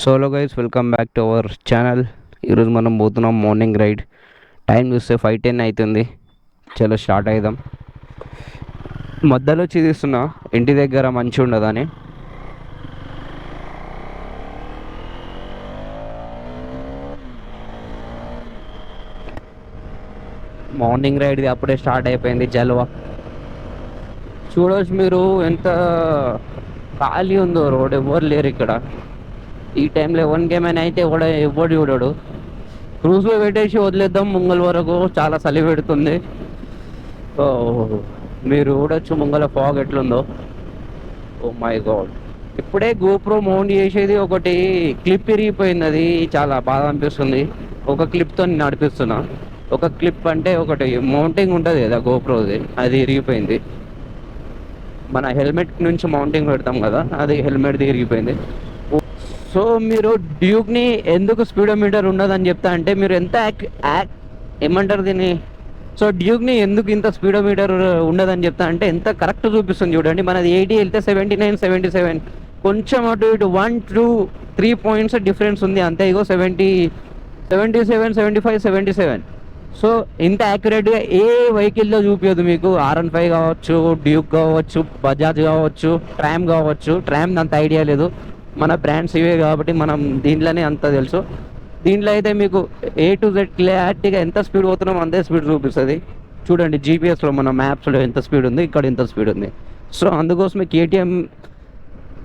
Solo guys welcome back to our channel. ఈరోజు మనం పోతున్నాం మార్నింగ్ రైడ్. టైం చూస్తే 5:10 అవుతుంది. చలో స్టార్ట్ అవుదాం. మధ్యలో చీదిస్తున్నా, ఇంటి దగ్గర మంచి ఉండదని. మార్నింగ్ రైడ్ది అప్పుడే స్టార్ట్ అయిపోయింది. జల్వా చూడవచ్చు మీరు, ఎంత ఖాళీ ఉందో రోడ్. ఎవరు లేరు ఇక్కడ. ఈ టైంలో ఎవరికేమైనా అయితే ఎవడు చూడడు. క్రూజ్లో పెట్టేసి వదిలేద్దాం ముంగల్ వరకు. చాలా చలి పెడుతుంది. సో మీరు చూడొచ్చు ముంగల ఫాగ్ ఎట్లుందో. ఓ మై గాడ్, ఇప్పుడే గోప్రో మౌంట్ చేసేది ఒకటి క్లిప్ ఇరిగిపోయింది. అది చాలా బాధ అనిపిస్తుంది. ఒక క్లిప్తో నడిపిస్తున్నా. ఒక క్లిప్ అంటే ఒకటి మౌంటింగ్ ఉంటుంది కదా గోప్రోది, అది ఇరిగిపోయింది. మన హెల్మెట్ నుంచి మౌంటింగ్ పెడతాం కదా, అది హెల్మెట్ది ఇరిగిపోయింది. సో మీరు డ్యూక్ని ఎందుకు స్పీడోమీటర్ ఉండదని చెప్తా అంటే, మీరు ఎంత ఏమంటారు దీన్ని, సో డ్యూక్ని ఎందుకు ఇంత స్పీడోమీటర్ ఉండదని చెప్తా అంటే, ఎంత కరెక్ట్ చూపిస్తుంది చూడండి. మనది 80 వెళ్తే 79, 77, కొంచెం అటు ఇటు 1, 2, 3 పాయింట్స్ డిఫరెన్స్ ఉంది అంతే. ఇగో 70, 77, 75, 77. సో ఇంత యాక్యురేట్గా ఏ వెహికల్లో చూపించదు మీకు. R15 కావచ్చు, డ్యూక్ కావచ్చు, బజాజ్ కావచ్చు, ట్రామ్ కావచ్చు. ట్రామ్ అంత ఐడియా లేదు, మన బ్రాండ్స్ ఇవే కాబట్టి మనం దీంట్లోనే అంత తెలుసు. దీంట్లో అయితే మీకు A to Z క్లారిటీగా ఎంత స్పీడ్ పోతున్నాం అంతే స్పీడ్ చూపిస్తుంది. చూడండి జీపీఎస్లో, మన మ్యాప్స్లో ఎంత స్పీడ్ ఉంది, ఇక్కడ ఎంత స్పీడ్ ఉంది. సో అందుకోసమే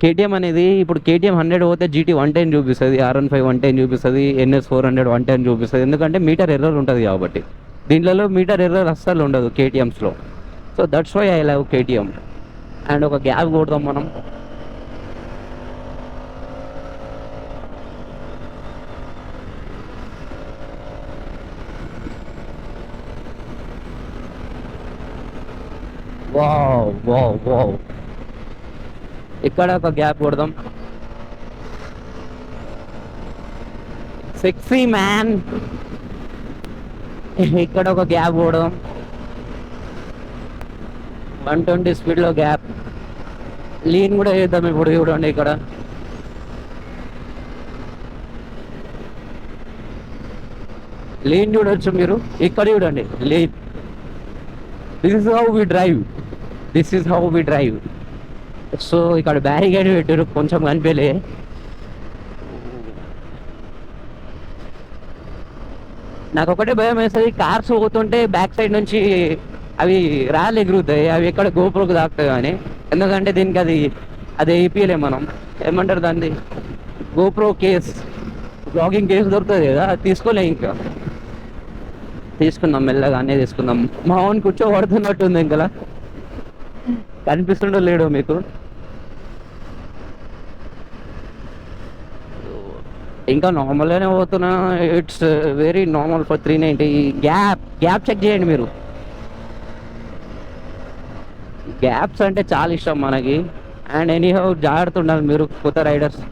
కేటీఎం అనేది, ఇప్పుడు KTM 100 పోతే GT 110 చూపిస్తుంది, R15 110 చూపిస్తుంది, NS 400 110 చూపిస్తుంది. ఎందుకంటే మీటర్ ఎర్రర్ ఉంటుంది కాబట్టి. దీంట్లో మీటర్ ఎర్రర్ అస్సలు ఉండదు KTMస్లో. So that's why I love KTM. And ఒక గ్యాప్ కొడదాం మనం. వావ్ వావ్ వావ్, ఇక్కడ ఒక గ్యాప్ కొడదాం. Sexy man. ఇక్కడ ఒక గ్యాప్ కొడదాం. 120 స్పీడ్లో గ్యాప్. లీన్ కూడా చేద్దాం ఇప్పుడు. చూడండి ఇక్కడ లీన్ చూడొచ్చు మీరు. ఇక్కడ చూడండి lean. This is how we drive. This is how we drive. So ఇక్కడ బ్యారికేడ్ పెట్టారు, కొంచెం కనిపించలే. నాకు ఒకటే భయం వేస్తుంది, కార్స్ పోతుంటే బ్యాక్ సైడ్ నుంచి అవి రాళ్ళు ఎగురుతాయి, అవి ఎక్కడ గోప్రోకి తాకుతాయి కానీ. ఎందుకంటే దీనికి అది వేపియలే మనం. ఏమంటారు దాన్ని, గోప్రో కేస్, బ్లాగింగ్ కేసు దొరుకుతుంది కదా, అది తీసుకోలే. ఇంకా తీసుకుందాం మెల్లగా, అన్నీ తీసుకుందాం. మా ఓన్ కూర్చోబడుతున్నట్టుంది. ఇంకా కనిపిస్తుండో లేడో మీకు. ఇంకా నార్మల్గానే పోతున్నా. It's very normal for 390. Gap check చేయండి మీరు. గ్యాప్స్ అంటే చాలా ఇష్టం మనకి. అండ్ ఎనీహౌ జాగ్రత్త ఉండాలి మీరు కొత్త రైడర్స్.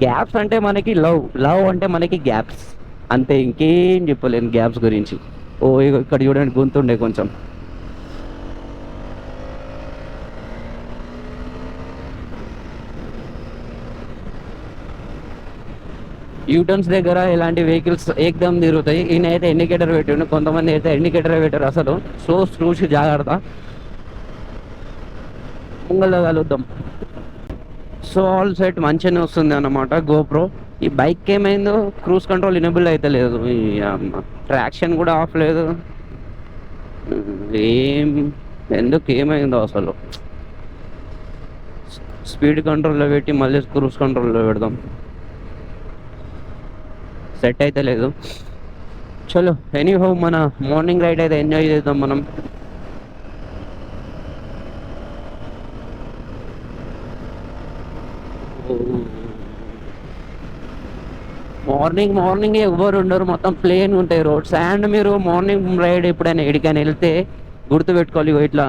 గ్యాప్స్ అంటే మనకి లవ్ అంటే మనకి గ్యాప్స్ అంతే, ఇంకేం చెప్పలేను గ్యాప్స్ గురించి. ఓ ఇక్కడ చూడండి గుంతుండే కొంచెం. యూటర్న్స్ దగ్గర ఇలాంటి వెహికల్స్ ఏకదమ్ తిరుగుతాయి. ఈయన అయితే ఇండికేటర్ పెట్టిండు, కొంతమంది అయితే ఇండికేటర్ పెట్టారు అసలు. సో చూసి జాగ్రత్త. ముంగల్లో కలుద్దాం. సో ఆల్ సెట్ మంచిగానే వస్తుంది అన్నమాట గోప్రో. ఈ బైక్ ఏమైందో, క్రూజ్ కంట్రోల్ ఎనేబుల్ అయితే లేదు, ట్రాక్షన్ కూడా ఆఫ్ లేదు. ఎందుకు ఏమైందో అసలు. స్పీడ్ కంట్రోల్లో పెట్టి మళ్ళీ క్రూజ్ కంట్రోల్లో పెడదాం. సెట్ అయితే లేదు. చలో ఎనీహౌ మన మార్నింగ్ రైడ్ అయితే ఎంజాయ్ చేద్దాం మనం. మార్నింగ్ ఎవరు ఉండరు, మొత్తం ప్లేన్ ఉంటాయి రోడ్స్. అండ్ మీరు మార్నింగ్ రైడ్ ఎప్పుడైనా ఎక్కడికైనా వెళ్తే గుర్తుపెట్టుకోవాలి, ఇట్లా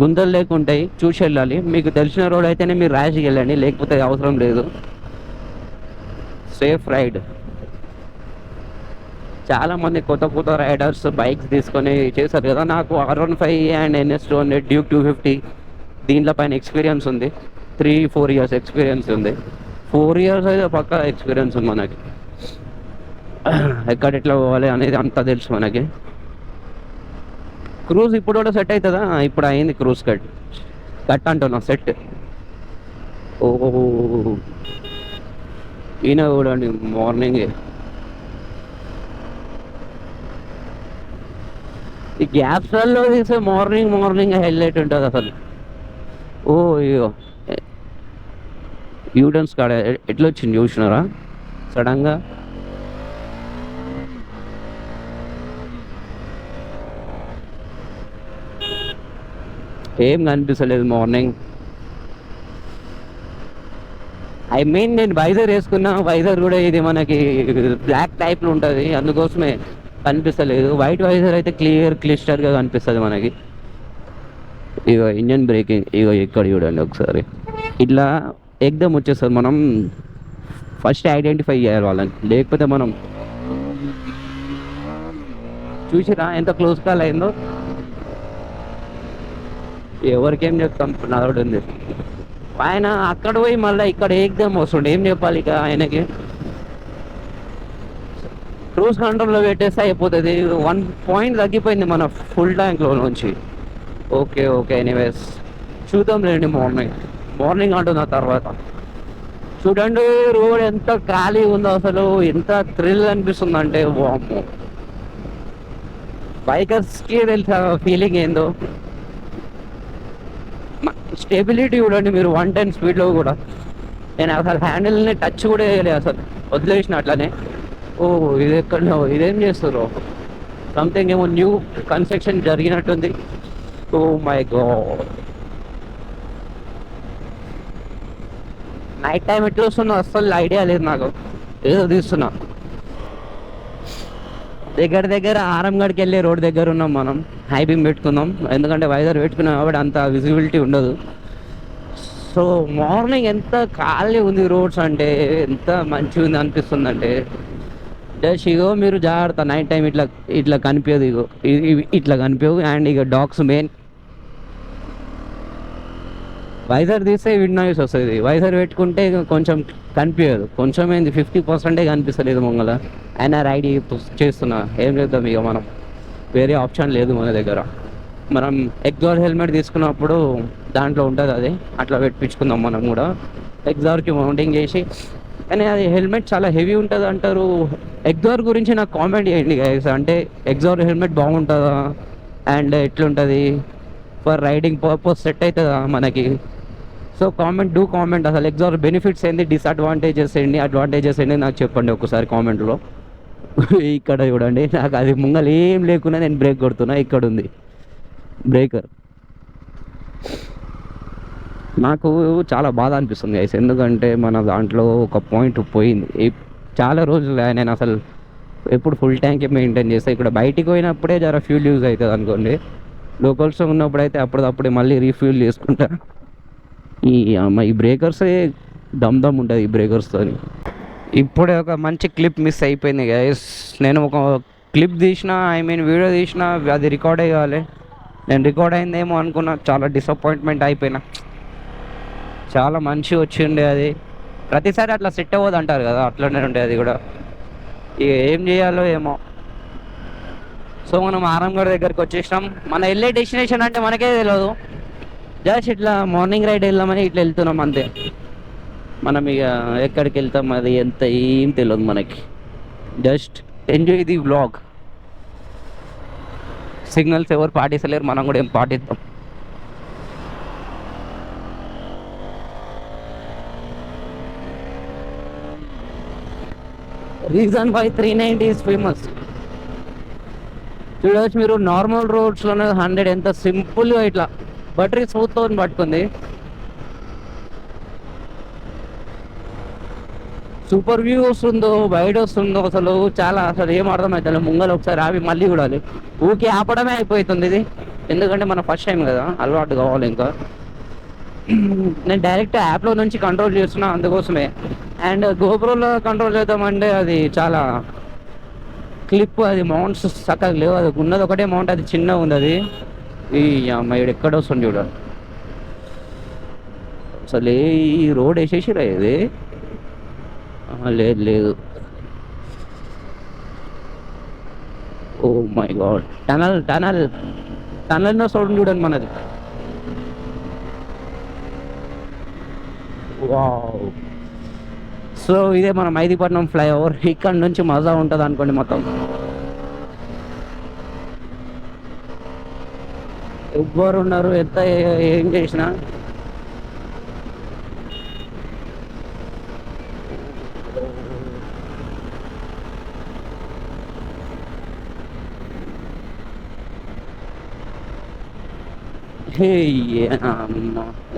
గుంతలు లేకుంటాయి, చూసి వెళ్ళాలి. మీకు తెలిసిన రోడ్ అయితేనే మీరు ర్యాష్కి వెళ్ళండి, లేకపోతే అవసరం లేదు. Safe ride. చాలామంది కొత్త రైడర్స్ బైక్స్ తీసుకొని చేశారు కదా. నాకు R15 అండ్ NS 200, డ్యూక్ 250 దీంట్లో పైన ఎక్స్పీరియన్స్ ఉంది. 3-4 years ఎక్స్పీరియన్స్ ఉంది. 4 years అయితే పక్కా ఎక్స్పీరియన్స్ ఉంది మనకి. ఎక్కడ ఎట్లా పోవాలి అనేది అంతా తెలుసు మనకి. క్రూజ్ ఇప్పుడు కూడా సెట్ అవుతుందా? ఇప్పుడు అయింది క్రూజ్ కట్ కట్ అంటున్నా సెట్. ఓహో, ఈయన కూడా అండి మార్నింగ్ ఈ గ్యాప్స్లలో తీసే మార్నింగ్ హైలైట్ ఉంటుంది అసలు. ఓ అయ్యో, యూటర్న్స్ కాడ ఎట్లా వచ్చింది చూసినారా సడన్గా? ఏం కనిపిస్తలేదు మార్నింగ్. నేను వైజర్ వేసుకున్నా, వైజర్ కూడా ఇది మనకి బ్లాక్ టైప్లో ఉంటుంది, అందుకోసమే కనిపిస్తలేదు. వైట్ వైజర్ అయితే క్లిస్టర్గా కనిపిస్తుంది మనకి. ఇగో ఇంజన్ బ్రేకింగ్, ఇగో ఇక్కడ చూడండి ఒకసారి, ఇట్లా ఎగ్దమ్ వచ్చేస్తుంది. మనం ఫస్ట్ ఐడెంటిఫై చేయాలి వాళ్ళని, లేకపోతే మనం చూసిరా ఎంత క్లోజ్ కాల్ అయిందో. ఎవరికేం చెప్తాం, నడవడు ఉంది ఆయన. అక్కడ పోయి మళ్ళీ ఇక్కడ ఎగ్దమ్ వస్తుండే, ఏం చెప్పాలి ఇక ఆయనకి? క్రూజ్ కంట్రోల్లో పెట్టేస్తే అయిపోతుంది. 1 point తగ్గిపోయింది మన ఫుల్ ట్యాంక్లో నుంచి. ఓకే ఎనీవేస్ చూద్దాం లేండి మార్నింగ్ అంటున్న తర్వాత. చూడండి రోడ్ ఎంత ఖాళీ ఉందో అసలు, ఎంత థ్రిల్ అనిపిస్తుంది అంటే, వామ్మో, బైకర్స్కి తెలుసా ఫీలింగ్ ఏందో. స్టెబిలిటీ చూడండి మీరు, 110 స్పీడ్లో కూడా. నేను అసలు హ్యాండిల్ని టచ్ కూడా చేయలేదు, అసలు వదిలేసిన అట్లనే. ఓ ఇది ఎక్కడ, ఇదేం చేస్తారు? సంథింగ్ ఏమో న్యూ కన్స్ట్రక్షన్ జరిగినట్టుంది. Oh my god, night time ఎట్లా వస్తుందో అస్సలు ఐడియా లేదు నాకు. ఏదో తీస్తున్నా. దగ్గర ఆరంగడ్కి వెళ్ళే రోడ్ దగ్గర ఉన్నాం మనం. హై బీమ్ పెట్టుకుందాం, ఎందుకంటే వైజర్ పెట్టుకున్నాం కాబట్టి అంత విజిబిలిటీ ఉండదు. సో మార్నింగ్ ఎంత ఖాళీ ఉంది రోడ్స్ అంటే, ఎంత మంచిగా ఉంది అనిపిస్తుంది అంటే. జస్ట్ ఇగో మీరు జాగ్రత్త, నైట్ టైం ఇట్లా కనిపించదు, ఇగో ఇట్లా కనిపించవు. అండ్ ఇక డాగ్స్ మెయిన్, వైజర్ తీస్తే విడ్ నాయిస్ వస్తుంది, వైజర్ పెట్టుకుంటే కొంచెం కనిపించదు. కొంచెం ఏంది 50% కనిపిస్తలేదు ముంగల. అయినా రైడ్ చేస్తున్నా, ఏం చేద్దాం ఇక, మనం వేరే ఆప్షన్ లేదు మన దగ్గర. మనం ఎగ్జార్ హెల్మెట్ తీసుకున్నప్పుడు దాంట్లో ఉంటుంది అది, అట్లా పెట్టించుకుందాం మనం కూడా. ఎగ్జార్కి మౌంటింగ్ చేసి, కానీ అది హెల్మెట్ చాలా హెవీ ఉంటుంది అంటారు. ఎగ్జార్ గురించి నాకు కామెంట్ చేయండి గైస్, అంటే ఎగ్జార్ హెల్మెట్ బాగుంటుందా అండ్ ఎట్లుంటుంది, ఫర్ రైడింగ్ పర్పస్ సెట్ అవుతుందా మనకి? సో కామెంట్ అసలు ఎగ్జార్ బెనిఫిట్స్ ఏంటి, డిసడ్వాంటేజెస్ ఏంటి, అడ్వాంటేజెస్ ఏంటి నాకు చెప్పండి ఒకసారి కామెంట్లో. ఇక్కడ చూడండి, నాకు అది ముంగలు ఏం లేకుండా నేను బ్రేక్ కొడుతున్నా, ఇక్కడ ఉంది బ్రేకర్. నాకు చాలా బాధ అనిపిస్తుంది గైస్, ఎందుకంటే మన దాంట్లో ఒక పాయింట్ పోయింది. చాలా రోజులు నేను అసలు ఎప్పుడు ఫుల్ ట్యాంక్ మెయింటైన్ చేస్తే, ఇక్కడ బయటికి పోయినప్పుడే జర ఫ్యూల్ యూజ్ అవుతుంది అనుకోండి. లోకల్స్లో ఉన్నప్పుడు అయితే అప్పుడప్పుడే మళ్ళీ రీఫ్యూల్ చేసుకుంటా. ఈ బ్రేకర్సే దమ్ ఉంటుంది ఈ బ్రేకర్స్తో. ఇప్పుడే ఒక మంచి క్లిప్ మిస్ అయిపోయింది గైస్. నేను ఒక క్లిప్ తీసిన, వీడియో తీసిన, అది రికార్డ్ అయ్యాలి. నేను రికార్డ్ అయిందేమో అనుకున్నా, చాలా డిసప్పాయింట్మెంట్ అయిపోయినా. చాలా మంచిగా వచ్చిండే అది. ప్రతిసారి అట్లా సెట్ అవ్వదు అంటారు కదా, అట్లనే ఉండే అది కూడా. ఇక ఏం చేయాలో ఏమో. సో మనం ఆరంగడ్ దగ్గరికి వచ్చేసినాం. మన వెళ్ళే డెస్టినేషన్ అంటే మనకే తెలియదు, జస్ట్ ఇట్లా మార్నింగ్ రైడ్ వెళ్దామని ఇట్లా వెళ్తున్నాం అంతే. మనం ఇక ఎక్కడికి వెళ్తాం అది ఎంత ఏం తెలియదు మనకి. Just enjoy the vlog. Signals ఎవరు పాటిస్తలేరు, మనం కూడా ఏం పాటిద్దాం. Reason why 390 is famous. చూడవచ్చు మీరు, నార్మల్ రోడ్స్లోనే 100 ఎంత సింపుల్గా ఇట్లా బటరీ స్మూత్తో పట్టుకుంది. సూపర్ వ్యూ వస్తుందో, వైడ్ వస్తుందో, అసలు ఏం అర్థమవుతుంది. ముంగలు ఒకసారి ఆవి మళ్ళీ చూడాలి. ఊకే ఆపడమే అయిపోతుంది ఇది, ఎందుకంటే మన ఫస్ట్ టైం కదా, అలవాటు కావాలి. ఇంకా నేను డైరెక్ట్ యాప్లో నుంచి కంట్రోల్ చేస్తున్నా అందుకోసమే. అండ్ గోప్రోలో కంట్రోల్ చేద్దామంటే అది చాలా క్లిప్, అది మౌంట్స్ చక్కగా లేవు. అది ఉన్నది ఒకటే మౌంట్, అది చిన్నగా ఉంది. అది ఈ అమ్మాయి ఎక్కడ వస్తుంది చూడాలి. అసలు ఈ రోడ్ వేసేసిరా ఇది? లేదు లేదు. Oh my god, tunnel tunnel tunnel sound చూడండి మనది. వావ్. సో ఇదే మన మైదీపట్నం ఫ్లైఓవర్. ఇక్కడ నుంచి మజా ఉంటుంది అనుకోండి మొత్తం. ఎవ్వరు ఉన్నారు ఎంత ఏం చేసినా.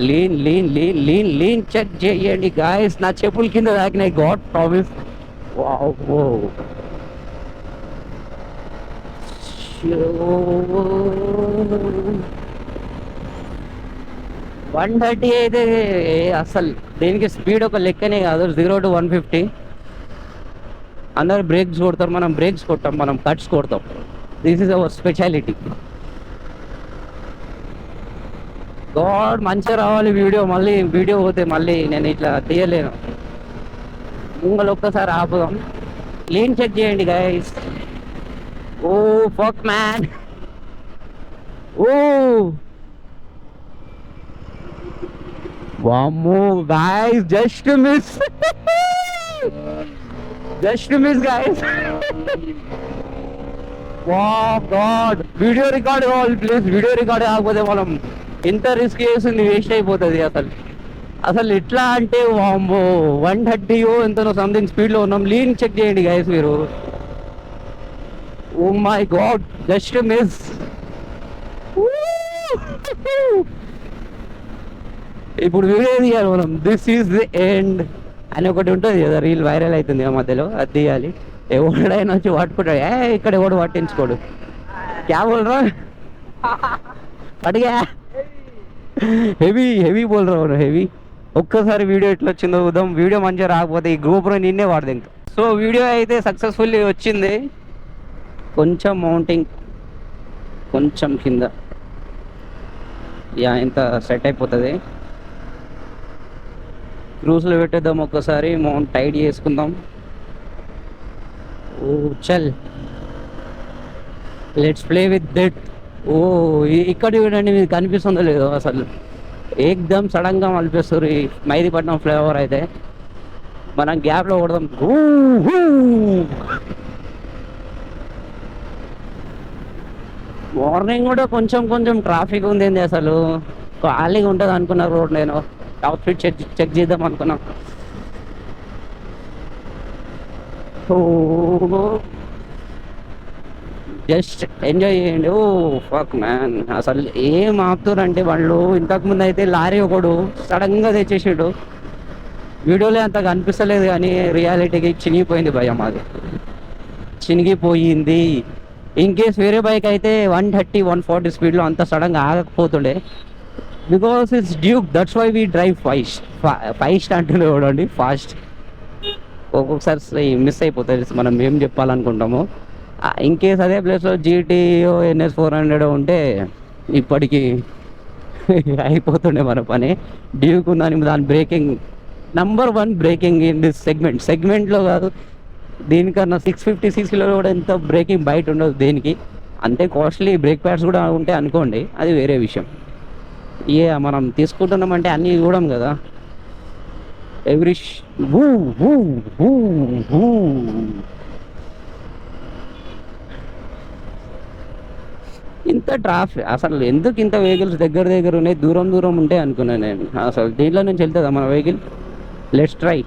Lean lean lean lean lean check చేయండి గాయస్. నా చెప్పుల కింద తాకినాయి, గాడ్ ప్రామిస్. వావ్. 130 అయితే అసలు దీనికి స్పీడ్ ఒక లెక్కనే కాదు. 0 to 150. అందరు బ్రేక్స్ కొడతారు, మనం బ్రేక్స్ కొట్టాం, మనం కట్స్ కొడతాం. This is our speciality. God మంచిగా రావాలి వీడియో. మళ్ళీ వీడియో పోతే మళ్ళీ నేను ఇట్లా తీయలేను. ముంగలు ఒక్కసారి ఆపుదాం. లేన్ చెక్ చేయండి గైస్. ఓ ఫక్ మ్యాన్. ఓ వామ్మో guys, just miss. Just miss guys. వా గాడ్, వీడియో రికార్డ్ కావాలి ప్లీజ్. వీడియో రికార్డ్ కాకపోతే మనం ఎంత రిస్క్ చేసింది వేస్ట్ అయిపోతుంది. అసలు ఎట్లా అంటే వామ్మో 130 ఎంతనో సంథింగ్ స్పీడ్లో ఉన్నాం. లీన్ చెక్ చేయండి గైస్ మీరు. Oh my god, just miss. ఇప్పుడు వీడియో తీయాలి మనం. దిస్ ఈజ్ ది ఎండ్ అని ఒకటి ఉంటుంది కదా, రీల్ వైరల్ అవుతుంది ఆ మధ్యలో, అది తీయాలి. ఎవడైనా వచ్చి పట్టుకుంటాడు, ఇక్కడ ఎవడు పట్టించుకోడు. క్యా బోల్రా పడిగా, హెవీ హెవీ బోల్రా హెవీ. ఒక్కసారి వీడియో ఎట్లా వచ్చిందో చూద్దాం. వీడియో మంచిగా రాకపోతే ఈ గ్రూప్లో నిన్నే వాడదు ఇంకా. సో వీడియో అయితే సక్సెస్ఫుల్లీ వచ్చింది. కొంచెం మౌంటింగ్, కొంచెం కింద, యా ఇంత సెట్ అయిపోతుంది. క్రూజ్లో పెట్టేద్దాం ఒక్కసారి, మౌంట్ టైట్ చేసుకుందాం. ఓ చల్, లెట్స్ ప్లే విత్ దట్. ఓ ఇక్కడ చూడండి, మీకు కనిపిస్తుందో లేదో అసలు ఏకదమ్ సడన్గా మలిపిస్తారు ఈ మైదీపట్నం ఫ్లైఓవర్. అయితే మనం గ్యాప్లో కొడదాం. మార్నింగ్ కూడా కొంచెం కొంచెం ట్రాఫిక్ ఉంది. ఏంది అసలు ఖాళీగా ఉంటుంది అనుకున్న రోడ్. నేను అవుట్ ఫిట్ చెక్ చేద్దాం అనుకున్నా. జస్ట్ ఎంజాయ్ చేయండి. ఓ ఫక్ మ్యాన్, అసలు ఏం ఆపుతారంటే వాళ్ళు. ఇంతకుముందు అయితే లారీ ఒకడు సడన్గా తెచ్చేసాడు. వీడియోలో అంత కనిపిస్తలేదు కానీ రియాలిటీకి చినిగిపోయింది భయం. అది చినిగిపోయింది. ఇన్ కేస్ వేరే బైక్ అయితే 130, 140 స్పీడ్లో అంత సడన్గా ఆగకపోతుండే. Because it's Duke, that's why we drive fast అంటుండే చూడండి, ఫాస్ట్. ఒక్కొక్కసారి మిస్ అయిపోతుంది మనం ఏం చెప్పాలనుకుంటామో. ఇన్ కేస్ అదే ప్లేస్లో జీటీఓ NS 400 ఉంటే ఇప్పటికీ అయిపోతుండే మన పని. డ్యూక్ ఉందని దాని బ్రేకింగ్ #1 బ్రేకింగ్ ఇన్ దిస్ సెగ్మెంట్లో కాదు, దీనికన్నా 650cc కూడా ఎంత బ్రేకింగ్ బయట ఉండదు దేనికి. అంతే కాస్ట్లీ బ్రేక్ ప్యాడ్స్ కూడా ఉంటే అనుకోండి, అది వేరే విషయం. మనం తీసుకుంటున్నామంటే అన్నీ చూడం కదా. ఎవ్రీ ఇంత ట్రాఫిక్, అసలు ఎందుకు ఇంత వెహికల్స్ దగ్గర దగ్గర ఉన్నాయి, దూరం దూరం ఉంటాయి అనుకున్నాను నేను. అసలు దీంట్లో నుంచి వెళ్తుందా మన వెహికల్? Let's try.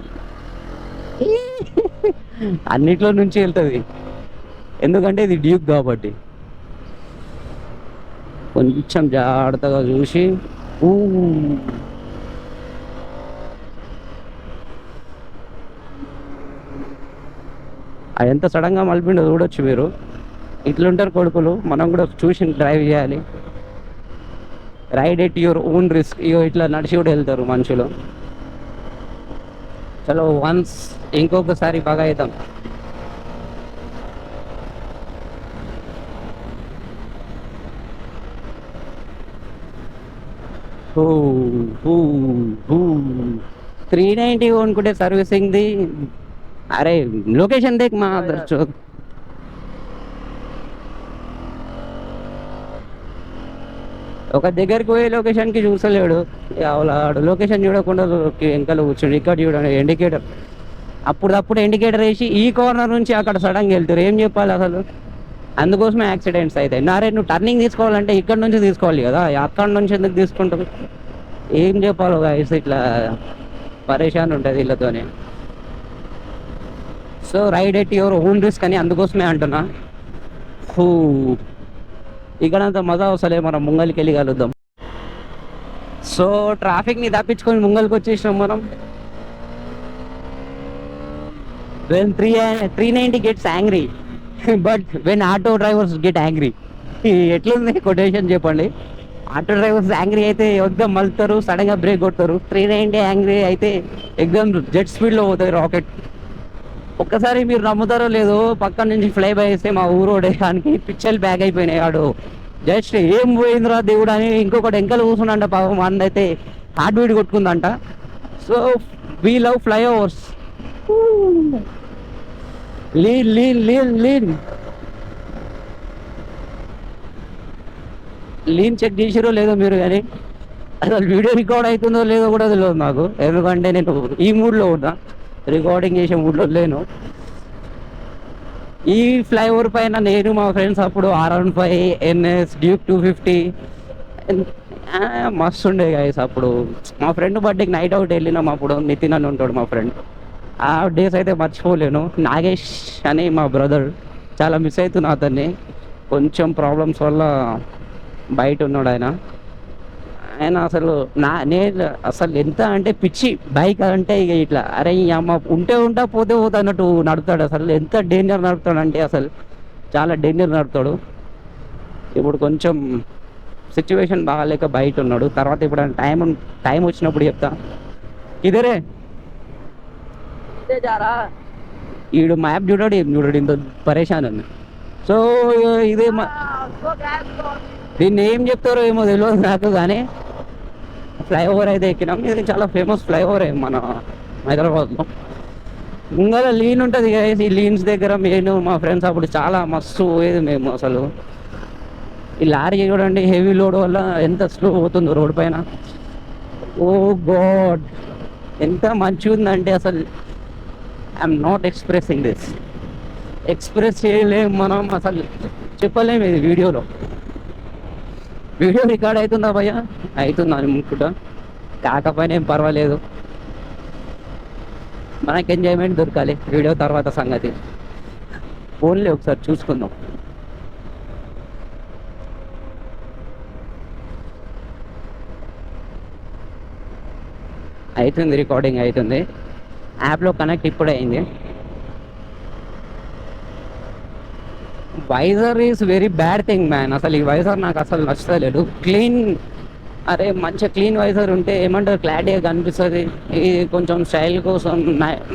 అన్నిట్లో నుంచి వెళ్తుంది, ఎందుకంటే ఇది డ్యూక్ కాబట్టి. కొంచెం జాగ్రత్తగా చూసి. అది ఎంత సడన్గా మలిపిండో చూడొచ్చు మీరు. ఇట్లుంటారు కొడుకులు, మనం కూడా చూసి డ్రైవ్ చేయాలి. Ride at your own risk. ఇట్లా నడిచి కూడా వెళ్తారు మనుషులు. చలో వన్స్ ఇంకొకసారి బాగా అవుతాం. 390 కొనుక్కుంటే సర్వీసింగ్ది. అరే లొకేషన్ దేక్ మా అదర్ ఒక దగ్గరికి పోయే లొకేషన్కి చూసలేడు. వాడు లొకేషన్ చూడకుండా వెనకాల కూర్చుండు. ఇక్కడ చూడండి ఇండికేటర్, అప్పుడు ఇండికేటర్ వేసి ఈ కార్నర్ నుంచి అక్కడ సడన్గా వెళ్తారు. ఏం చెప్పాలి అసలు? అందుకోసమే యాక్సిడెంట్స్ అవుతాయి. నారే నువ్వు టర్నింగ్ తీసుకోవాలంటే ఇక్కడ నుంచి తీసుకోవాలి కదా, అక్కడ నుంచి ఎందుకు తీసుకుంటావు? ఏం చెప్పాలో గైస్, ఇట్లా పరేషాన్ ఉంటుంది వీళ్ళతోనే. So ride at your own risk అని అందుకోసమే అంటున్నా. ఇక్కడంత మజా వస్తలే, మనం ముంగల్కి వెళ్ళి కలుద్దాం. సో ట్రాఫిక్ని తప్పించుకొని ముంగల్కి వచ్చేసినాం మనం. when 390 gets angry but when auto drivers get angry, ఎట్లుంది కొటేషన్ చెప్పండి? ఆటో డ్రైవర్స్ యాంగ్రీ అయితే ఎగ్దమ్ మలుతారు, సడన్గా బ్రేక్ కొడతారు. 390 యాంగ్రీ అయితే ఎగ్దమ్ జెట్ స్పీడ్లో పోతుంది రాకెట్. ఒక్కసారి మీరు నమ్ముతారో లేదో, పక్కన నుంచి ఫ్లై బై వేస్తే మా ఊరోడే దానికి పిచ్చలు బ్యాగ్ అయిపోయినాయి. వాడు జస్ట్ ఏం పోయిందిరా దేవుడు అని ఇంకొకటి ఎంకలు కూర్చున్నాంట. పాపం అందైతే హార్ట్ బీట్ కొట్టుకుందంట. So we love flyovers. Lean lean lean lean lean check చేసిరో లేదో మీరు, కానీ అసలు వీడియో రికార్డ్ అవుతుందో లేదో కూడా తెలియదు నాకు. ఎందుకంటే నేను ఈ మూడ్లో ఉన్నా, రికార్డింగ్ చేసే మూడ్లో లేను. ఈ ఫ్లైఓవర్ పైన నేను మా ఫ్రెండ్స్ అప్పుడు R15 NS డ్యూక్ 250 మస్తు ఉండే గైస్. అప్పుడు మా ఫ్రెండ్ బర్త్డేకి నైట్ అవుట్ వెళ్ళినాం. అప్పుడు నితిన్ అని ఉంటాడు మా ఫ్రెండ్. ఆ డేస్ అయితే మర్చిపోలేను. నాగేష్ అని మా బ్రదర్, చాలా మిస్ అవుతున్నా అతన్ని. కొంచెం ప్రాబ్లమ్స్ వల్ల బయట ఉన్నాడు ఆయన అసలు నేను అసలు ఎంత అంటే పిచ్చి బైక్ అంటే ఇక ఇట్లా, అరే అమ్మ ఉంటా పోతే అన్నట్టు నడుపుతాడు. అసలు ఎంత డేంజర్ నడుపుతాడు అంటే అసలు చాలా డేంజర్ నడుపుతాడు. ఇప్పుడు కొంచెం సిచ్యువేషన్ బాగాలేక బయట ఉన్నాడు. తర్వాత ఇప్పుడు టైం వచ్చినప్పుడు చెప్తా. ఇదరే జారా ఈడు మ్యాప్ చూడాడు, ఏం చూడాడు, ఇంత పరేషాన్ ఉంది. సో ఇదే దీన్ని ఏం చెప్తారో ఏమో తెలియదు నాకు, కానీ ఫ్లైఓవర్ అయితే ఎక్కినాం. ఇది చాలా ఫేమస్ ఫ్లైఓవర్ మన హైదరాబాద్లో. ముంగల లీన్ ఉంటుంది కదా, ఈ లీన్స్ దగ్గర నేను మా ఫ్రెండ్స్ అప్పుడు చాలా మస్తు పోయేది మేము. అసలు ఈ లారీ చూడండి, హెవీ లోడ్ వల్ల ఎంత స్లో పోతుందో రోడ్ పైన. ఓ గాడ్, ఎంత మంచిగా ఉందంటే అసలు I'm not expressing this. Express చేయలేము మనం, అసలు చెప్పలేము ఇది వీడియోలో. వీడియో రికార్డ్ అవుతుందా భయ్య? అవుతుందా అనుకుంటా. కాకపోయినా ఏం పర్వాలేదు, మనకి ఎంజాయ్మెంట్ దొరకాలి. వీడియో తర్వాత సంగతి ఫోన్లే ఒకసారి చూసుకుందాం. అవుతుంది, రికార్డింగ్ అవుతుంది. యాప్లో కనెక్ట్ ఇప్పుడే అయింది. Visor is very bad thing man. అసలు ఈ వైజర్ నాకు అసలు నచ్చలేదు. క్లీన్, అరే మంచిగా క్లీన్ వైజర్ ఉంటే ఏమంటారు, క్లారిటీగా కనిపిస్తుంది. ఇది కొంచెం స్టైల్ కోసం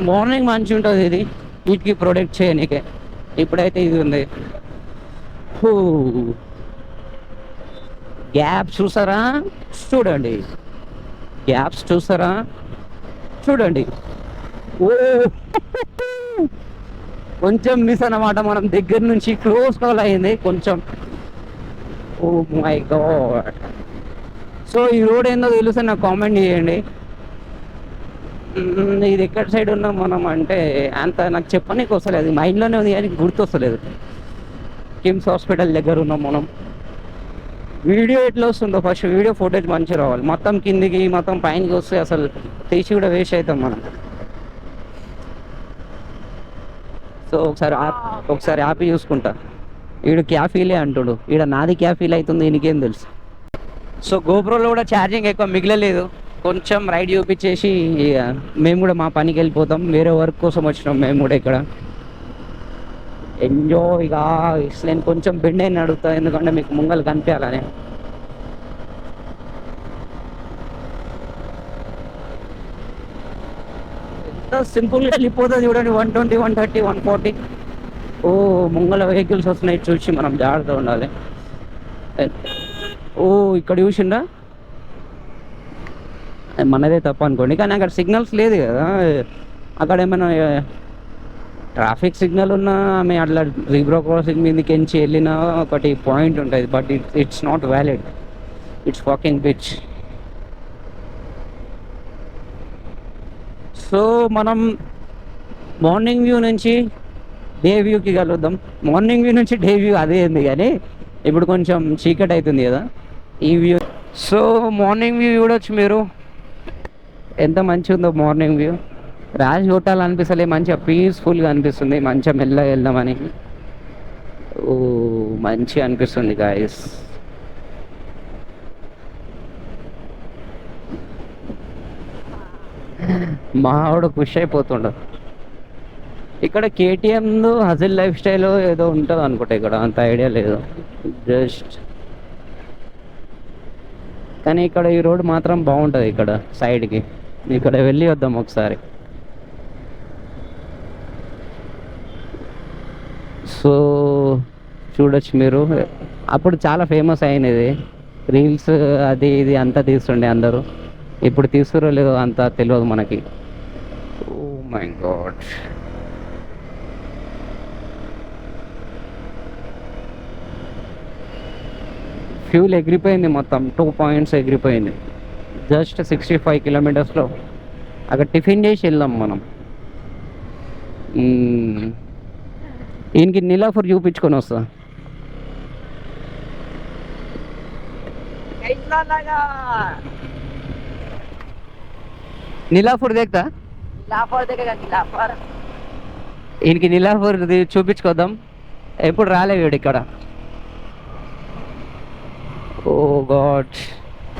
మార్నింగ్ మంచిగా ఉంటుంది, ఇది వీటికి ప్రొటెక్ట్ చేయనీకే. ఇప్పుడైతే ఇది ఉంది. గ్యాప్స్ చూసారా? చూడండి, గ్యాప్స్ చూసారా? చూడండి. ఓ కొంచెం మిస్ అన్నమాట, మనం దగ్గర నుంచి క్లోజ్ కాల్ అయింది కొంచెం. Oh my god. సో ఈ రోడ్ ఏందో తెలిస్తే నాకు కామెంట్ చేయండి. ఇది ఎక్కడ సైడ్ ఉన్నాం మనం అంటే అంత నాకు చెప్పనీకి వస్తలేదు, మైండ్లోనే ఉంది కానీ గుర్తొస్తలేదు. కిమ్స్ హాస్పిటల్ దగ్గర ఉన్నాం మనం. వీడియో ఎట్లా వస్తుందో ఫస్ట్ వీడియో ఫుటేజ్ మంచిగా రావాలి. మొత్తం కిందికి మొత్తం పైనకి వస్తే అసలు తీసి కూడా వేస్ట్ అవుతాం మనం. సో ఒకసారి ఆపి చూసుకుంటా. వీడు క్యాఫీలే అంటాడు, ఈడ నాది క్యాఫీల్ అవుతుంది, ఈయనకేం తెలుసు. సో గోప్రోలో కూడా ఛార్జింగ్ ఎక్కువ మిగలలేదు. కొంచెం రైడ్ చూపించేసి మేము కూడా మా పనికి వెళ్ళిపోతాం. వేరే వర్క్ కోసం వచ్చినాం మేము కూడా ఇక్కడ. ఎంజాయ్గా నేను కొంచెం బెండ్ అయిన అడుగుతా, ఎందుకంటే మీకు ముంగలు కనిపించాలని. ఎంత సింపుల్గా వెళ్ళిపోతుంది చూడండి. 120, 130, 140. ఓ ముంగల వెహికల్స్ వస్తున్నాయి చూసి మనం జాగ్రత్తగా ఉండాలి. ఓ ఇక్కడ చూసిండా, మనదే తప్పు అనుకోండి, కానీ అక్కడ సిగ్నల్స్ లేదు కదా. అక్కడ ఏమైనా ట్రాఫిక్ సిగ్నల్ ఉన్నా ఆమె అట్లా రిబ్రో క్రాసింగ్ మీదకి ఎంచి వెళ్ళిన ఒకటి పాయింట్ ఉంటుంది, but it's not valid, it's fucking bitch. So మనం మార్నింగ్ వ్యూ నుంచి డే వ్యూకి కలుద్దాం. మార్నింగ్ వ్యూ నుంచి డే వ్యూ అదే ఉంది, కానీ ఇప్పుడు కొంచెం చీకటి అవుతుంది కదా ఈ వ్యూ. సో మార్నింగ్ వ్యూ చూడొచ్చు మీరు, ఎంత మంచిగా ఉందో మార్నింగ్ వ్యూ. రాజ్ హోటల్ అనిపిస్తలే, మంచిగా పీస్ఫుల్గా అనిపిస్తుంది, మంచిగా మెల్లగా వెళ్దామని. ఓ మంచిగా అనిపిస్తుంది గాయస్. మా ఆవిడ ఖుషి అయిపోతుండ. ఇక్కడ కేటీఎం హజిల్ లైఫ్ స్టైల్ ఏదో ఉంటుంది అనుకుంటా, ఇక్కడ అంత ఐడియా లేదు జస్ట్. కానీ ఇక్కడ ఈ రోడ్ మాత్రం బాగుంటుంది, ఇక్కడ సైడ్కి ఇక్కడ వెళ్ళి వద్దాం ఒకసారి. సో చూడొచ్చు మీరు, అప్పుడు చాలా ఫేమస్ అయినది రీల్స్ అది ఇది అంతా తీస్తుండే అందరూ. ఇప్పుడు తీసుకురో లేదో అంత తెలియదు మనకి. ఓ మై గాడ్, ఫ్యూల్ ఎగిరిపోయింది మొత్తం, 2 పాయింట్స్ ఎగిరిపోయింది జస్ట్ 65 కిలోమీటర్స్లో. అక్కడ టిఫిన్ చేసి వెళ్దాం మనం. ఈయనకి నీలాఫర్ చూపించుకొని వస్తా. నీలాఫర్ దేక్తా, ఈయనకి నీలాఫర్ చూపించుకోద్దాం. ఎప్పుడు రాలేదు వీడు ఇక్కడ. ఓ గాడ్,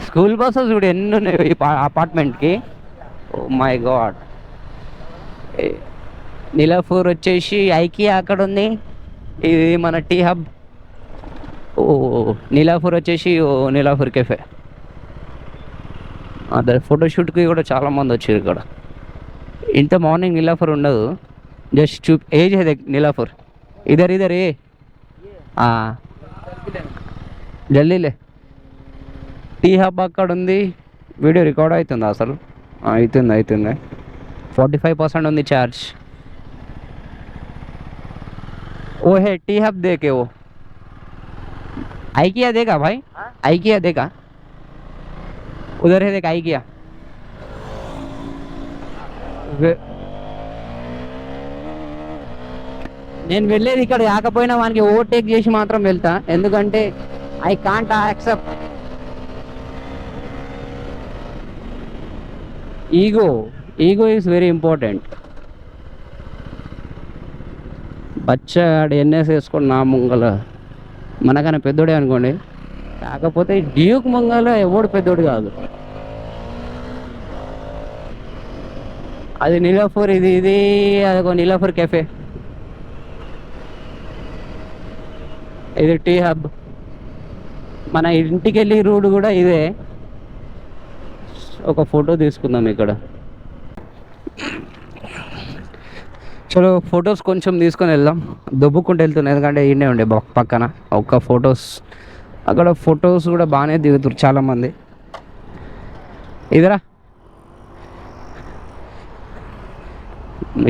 స్కూల్ బస్సెస్ చూడు ఎన్ని ఉన్నాయి ఈ అపార్ట్మెంట్కి. ఓ మై గాడ్. నీలాఫర్ వచ్చేసి ఐకియా అక్కడ ఉంది, ఇది మన టీ హబ్. ఓ నీలాఫర్ వచ్చేసి ఓ నీలాఫర్ కెఫే. అదే ఫోటోషూట్కి కూడా చాలామంది వచ్చారు ఇక్కడ. ఇంత మార్నింగ్ నీలాఫర్ ఉండదు, జస్ట్ ఏజ్ है నీలాఫర్. ఇధర్ ఇధర్ ఏ జల్దీలే. టీ హబ్ అక్కడ ఉంది. వీడియో రికార్డ్ అవుతుందా అసలు? అవుతుంది. 45% ఉంది ఛార్జ్. वो है टी हब देखे, वो आइकिया देखा भाई, आइकिया देखा, उधर है देख आइकिया. నేను వెళ్ళేది ఇక్కడ కాకపోయినా వానికి ఓవర్టేక్ చేసి మాత్రం వెళ్తా, ఎందుకంటే I can't accept ego is very important. బచ్చాడు ఎన్ఎస్ వేసుకొని నా ముంగల మనకన్నా పెద్దోడే అనుకోండి, కాకపోతే డ్యూక్ ముంగల ఎవడు పెద్దోడు కాదు. అది నీలాఫర్, ఇది అదొక నీలాఫర్ కెఫే, ఇది టీ హబ్. మన ఇంటికి వెళ్ళి రూట్ కూడా ఇదే. ఒక ఫోటో తీసుకుందాం ఇక్కడ. చలో ఫొటోస్ కొంచెం తీసుకొని వెళ్దాం. దొబ్బుకుంటూ వెళ్తున్నాయి ఎందుకంటే ఈయనే ఉండే పక్కన ఒక ఫొటోస్. అక్కడ ఫొటోస్ కూడా బాగానే దిగుతారు చాలామంది. ఇదరా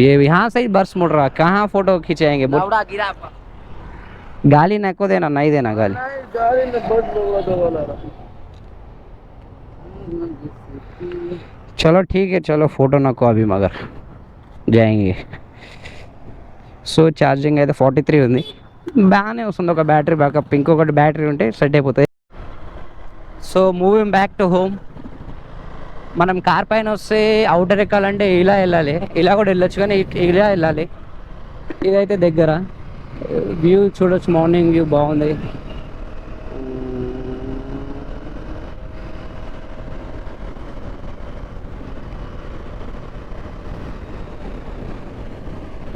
ये यहाँ से ही बर्स मुड़ रहा, कहाँ फोटो खिंचाएंगे? गाली ना को देना, नहीं देना गाली. चलो ठीक है, चलो फोटो ना को अभी मगर जाएंगे. సో ఛార్జింగ్ అయితే 43 ఉంది, బాగానే వస్తుంది. ఒక బ్యాటరీ బ్యాకప్, ఇంకొకటి బ్యాటరీ ఉంటే సెట్ అయిపోతుంది. So moving back to home. మనం కార్ పైన వస్తే అవుటర్ ఎక్కాలంటే ఇలా వెళ్ళాలి, ఇలా కూడా వెళ్ళొచ్చు, కానీ ఇలా వెళ్ళాలి. ఇదైతే దగ్గర వ్యూ చూడొచ్చు, మార్నింగ్ వ్యూ బాగుంది.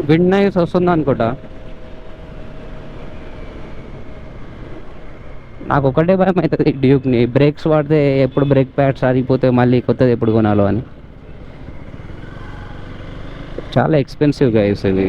విండ్ నాయిస్ వస్తుంది అనుకుంటా. నాకు ఒకటే భయం అవుతుంది డ్యూక్ని, బ్రేక్స్ వాడితే ఎప్పుడు బ్రేక్ ప్యాడ్స్ ఆగిపోతే మళ్ళీ కొత్తది ఎప్పుడు కొనాలో అని. చాలా ఎక్స్పెన్సివ్ గైస్ ఇవి.